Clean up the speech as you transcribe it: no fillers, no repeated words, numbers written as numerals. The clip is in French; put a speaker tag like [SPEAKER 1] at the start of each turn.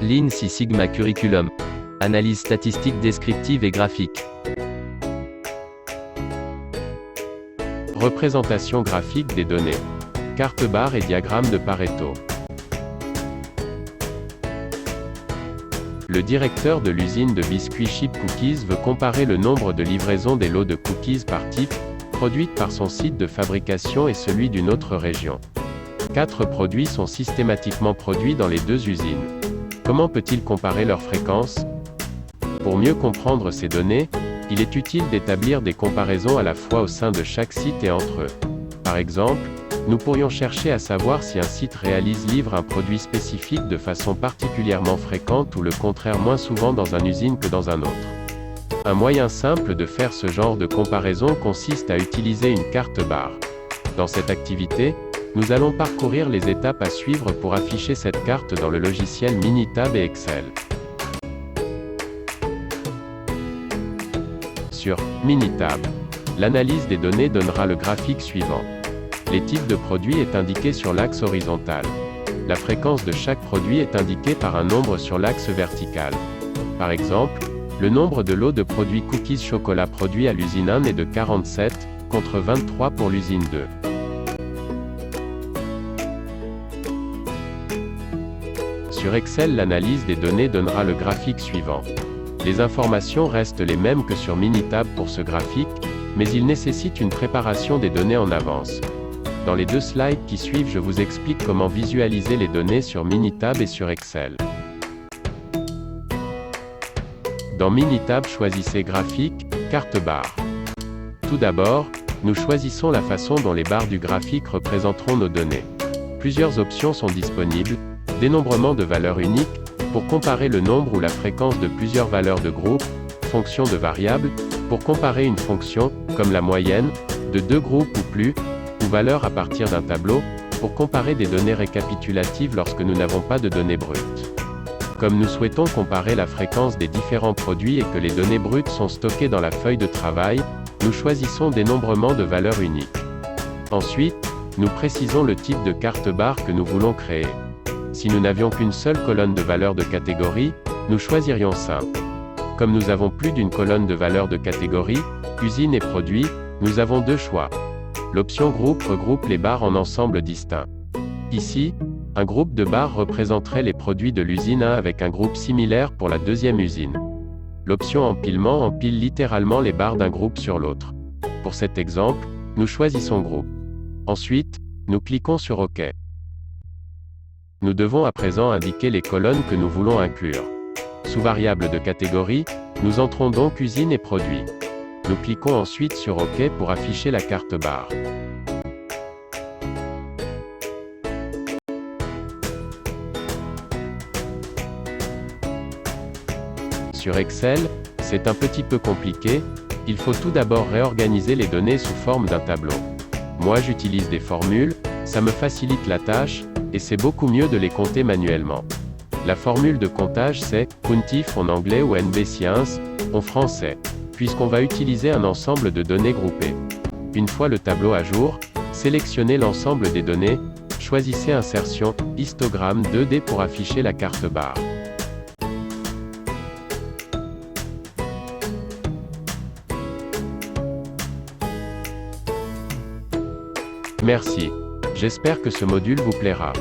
[SPEAKER 1] Lean Six Sigma Curriculum. Analyse statistique descriptive et graphique.
[SPEAKER 2] Représentation graphique des données. Carte barre et diagramme de Pareto. Le directeur de l'usine de biscuits Chip Cookies veut comparer le nombre de livraisons des lots de cookies par type, produites par son site de fabrication et celui d'une autre région. 4 produits sont systématiquement produits dans les deux usines. Comment peut-il comparer leur fréquence? Pour mieux comprendre ces données, il est utile d'établir des comparaisons à la fois au sein de chaque site et entre eux. Par exemple, nous pourrions chercher à savoir si un site livre un produit spécifique de façon particulièrement fréquente ou le contraire moins souvent dans une usine que dans un autre. Un moyen simple de faire ce genre de comparaison consiste à utiliser une carte barre. Dans cette activité, nous allons parcourir les étapes à suivre pour afficher cette carte dans le logiciel Minitab et Excel. Sur Minitab, l'analyse des données donnera le graphique suivant. Les types de produits est indiqué sur l'axe horizontal. La fréquence de chaque produit est indiquée par un nombre sur l'axe vertical. Par exemple, le nombre de lots de produits cookies chocolat produits à l'usine 1 est de 47, contre 23 pour l'usine 2. Sur Excel, l'analyse des données donnera le graphique suivant. Les informations restent les mêmes que sur Minitab pour ce graphique, mais il nécessite une préparation des données en avance. Dans les 2 slides qui suivent, je vous explique comment visualiser les données sur Minitab et sur Excel. Dans Minitab, choisissez Graphique, Carte barre. Tout d'abord, nous choisissons la façon dont les barres du graphique représenteront nos données. Plusieurs options sont disponibles. Dénombrement de valeurs uniques, pour comparer le nombre ou la fréquence de plusieurs valeurs de groupe, fonction de variable, pour comparer une fonction, comme la moyenne, de 2 groupes ou plus, ou valeur à partir d'un tableau, pour comparer des données récapitulatives lorsque nous n'avons pas de données brutes. Comme nous souhaitons comparer la fréquence des différents produits et que les données brutes sont stockées dans la feuille de travail, nous choisissons dénombrement de valeurs uniques. Ensuite, nous précisons le type de carte barre que nous voulons créer. Si nous n'avions qu'une seule colonne de valeurs de catégorie, nous choisirions simple. Comme nous avons plus d'une colonne de valeurs de catégorie, usine et produit, nous avons 2 choix. L'option groupe regroupe les barres en ensembles distincts. Ici, un groupe de barres représenterait les produits de l'usine 1 avec un groupe similaire pour la deuxième usine. L'option empilement empile littéralement les barres d'un groupe sur l'autre. Pour cet exemple, nous choisissons groupe. Ensuite, nous cliquons sur OK. Nous devons à présent indiquer les colonnes que nous voulons inclure. Sous variable de catégorie, nous entrons donc usine et produit. Nous cliquons ensuite sur OK pour afficher la carte barre. Sur Excel, c'est un petit peu compliqué, il faut tout d'abord réorganiser les données sous forme d'un tableau. Moi j'utilise des formules, ça me facilite la tâche, et c'est beaucoup mieux de les compter manuellement. La formule de comptage c'est countif en anglais ou NB-Science en français, puisqu'on va utiliser un ensemble de données groupées. Une fois le tableau à jour, sélectionnez l'ensemble des données, choisissez Insertion, histogramme 2D pour afficher la carte barre. Merci. J'espère que ce module vous plaira.